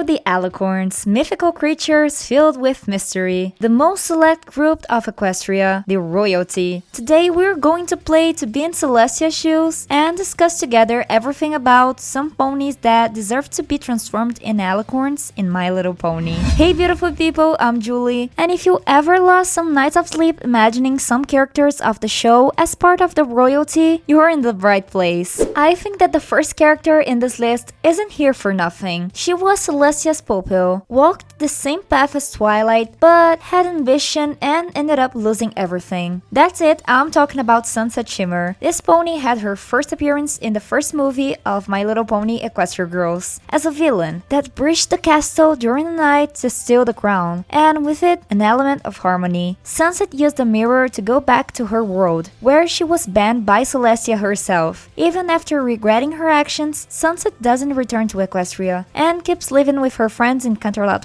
the Alicorns, mythical creatures filled with mystery. The most select group of Equestria, the royalty. Today we're going to play to be in Celestia's shoes and discuss together everything about some ponies that deserve to be transformed in Alicorns in My Little Pony. Hey beautiful people, I'm Julie, and if you ever lost some nights of sleep imagining some characters of the show as part of the royalty, you're in the right place. I think that the first character in this list isn't here for nothing. She was Celestia's pupil, walked the same path as Twilight, but had ambition and ended up losing everything. That's it, I'm talking about Sunset Shimmer. This pony had her first appearance in the first movie of My Little Pony Equestria Girls, as a villain that breached the castle during the night to steal the crown, and with it, an element of harmony. Sunset used the mirror to go back to her world, where she was banned by Celestia herself. Even after regretting her actions, Sunset doesn't return to Equestria, and keeps living with her friends in Canterlot.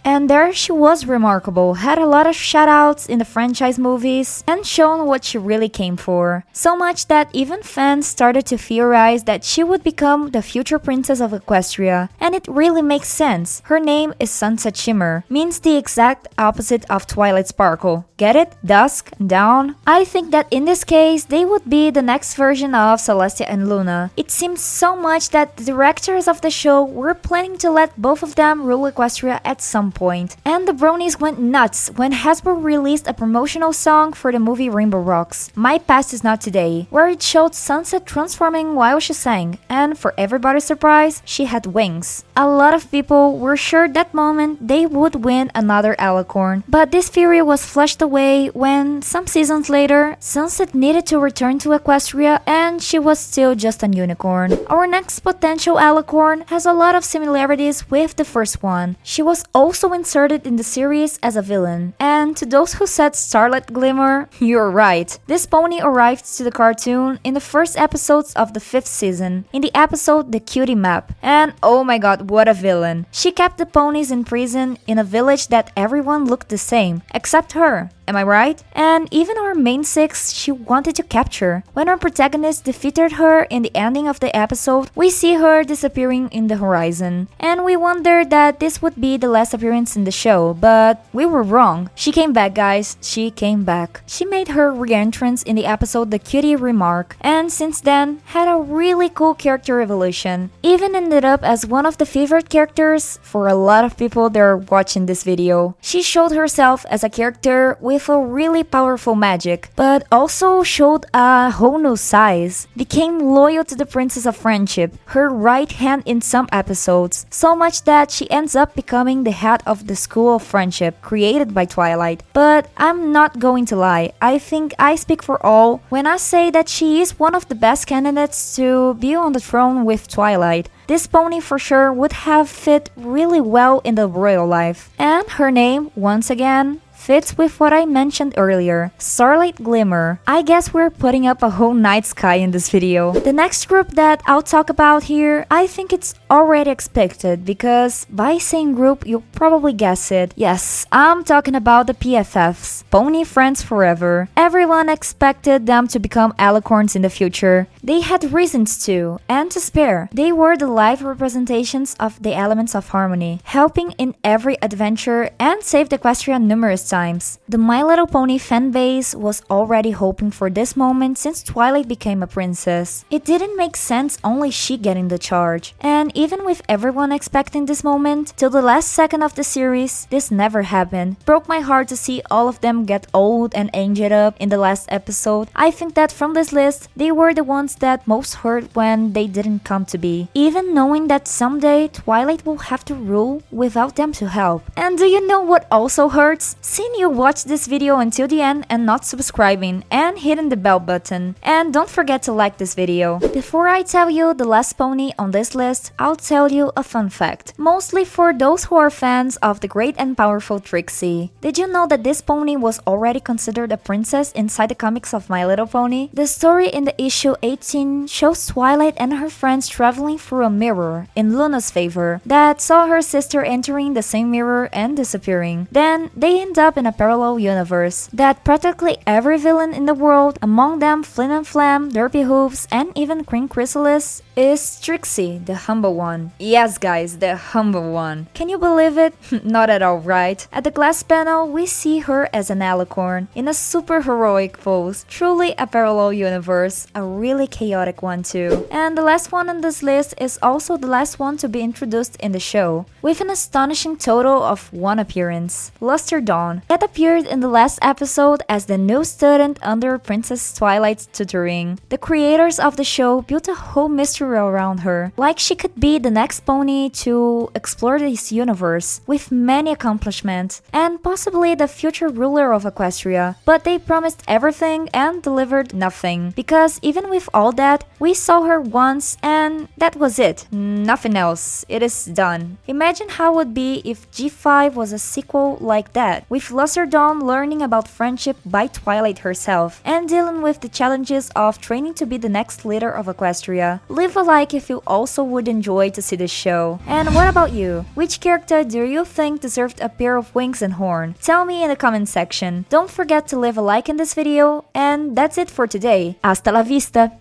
And there she was remarkable, had a lot of shoutouts in the franchise movies, and shown what she really came for. So much that even fans started to theorize that she would become the future princess of Equestria, and it really makes sense. Her name is Sunset Shimmer, means the exact opposite of Twilight Sparkle. Get it? Dusk, dawn? I think that in this case, they would be the next version of Celestia and Luna. It seems so much that the directors of the show were planning to let both of them rule Equestria at some point. And the bronies went nuts when Hasbro released a promotional song for the movie Rainbow Rocks, My Past Is Not Today, where it showed Sunset transforming while she sang, and for everybody's surprise, she had wings. A lot of people were sure that moment they would win another Alicorn, but this theory was flushed away when, some seasons later, Sunset needed to return to Equestria and she was still just an unicorn. Our next potential Alicorn has a lot of similarities with the first one. She was also inserted in the series as a villain. And to those who said Starlight Glimmer, you're right. This pony arrived to the cartoon in the first episodes of the 5th season, in the episode The Cutie Map. And oh my god, what a villain. She kept the ponies in prison in a village that everyone looked the same, except her. Am I right? And even our main 6 she wanted to capture. When our protagonist defeated her in the ending of the episode, we see her disappearing in the horizon. And we wondered that this would be the last appearance in the show, but we were wrong. She came back, guys. She came back. She made her re-entrance in the episode The Cutie Remark, and since then had a really cool character evolution. Even ended up as one of the favorite characters for a lot of people that are watching this video. She showed herself as a character with a really powerful magic, but also showed a whole new size. Became loyal to the Princess of Friendship, her right hand in some episodes, so much that she ends up becoming the head of the School of Friendship created by Twilight. But I'm not going to lie, I think I speak for all when I say that she is one of the best candidates to be on the throne with Twilight. This pony for sure would have fit really well in the royal life. And her name, once again, fits with what I mentioned earlier, Starlight Glimmer. I guess we're putting up a whole night sky in this video. The next group that I'll talk about here, I think it's already expected because by saying group, you'll probably guess it. Yes, I'm talking about the PFFs, Pony Friends Forever. Everyone expected them to become Alicorns in the future. They had reasons to, and to spare. They were the live representations of the elements of harmony, helping in every adventure and saved Equestria numerous times. The My Little Pony fanbase was already hoping for this moment since Twilight became a princess. It didn't make sense only she getting the charge. And even with everyone expecting this moment, till the last second of the series, this never happened. Broke my heart to see all of them get old and aged up in the last episode. I think that from this list, they were the ones that most hurt when they didn't come to be. Even knowing that someday Twilight will have to rule without them to help. And do you know what also hurts? Seeing you watch this video until the end and not subscribing and hitting the bell button. And don't forget to like this video. Before I tell you the last pony on this list, I'll tell you a fun fact. Mostly for those who are fans of the great and powerful Trixie. Did you know that this pony was already considered a princess inside the comics of My Little Pony? The story in the issue 18 shows Twilight and her friends traveling through a mirror in Luna's favor that saw her sister entering the same mirror and disappearing. Then they end up up in a parallel universe that practically every villain in the world, among them Flynn and Flam, Derpy Hooves, and even Queen Chrysalis, is Trixie, the humble one. Yes guys, the humble one. Can you believe it? Not at all, right? At the glass panel, we see her as an Alicorn in a super heroic pose. Truly a parallel universe, a really chaotic one too. And the last one on this list is also the last one to be introduced in the show, with an astonishing total of one appearance. Luster Dawn. It appeared in the last episode as the new student under Princess Twilight's tutoring. The creators of the show built a whole mystery around her, like she could be the next pony to explore this universe, with many accomplishments, and possibly the future ruler of Equestria. But they promised everything and delivered nothing, because even with all that, we saw her once and that was it. Nothing else. It is done. Imagine how it would be if G5 was a sequel like that, with Luster Dawn learning about friendship by Twilight herself, and dealing with the challenges of training to be the next leader of Equestria. Leave a like if you also would enjoy to see this show. And what about you? Which character do you think deserved a pair of wings and horn? Tell me in the comment section. Don't forget to leave a like in this video, and that's it for today. Hasta la vista!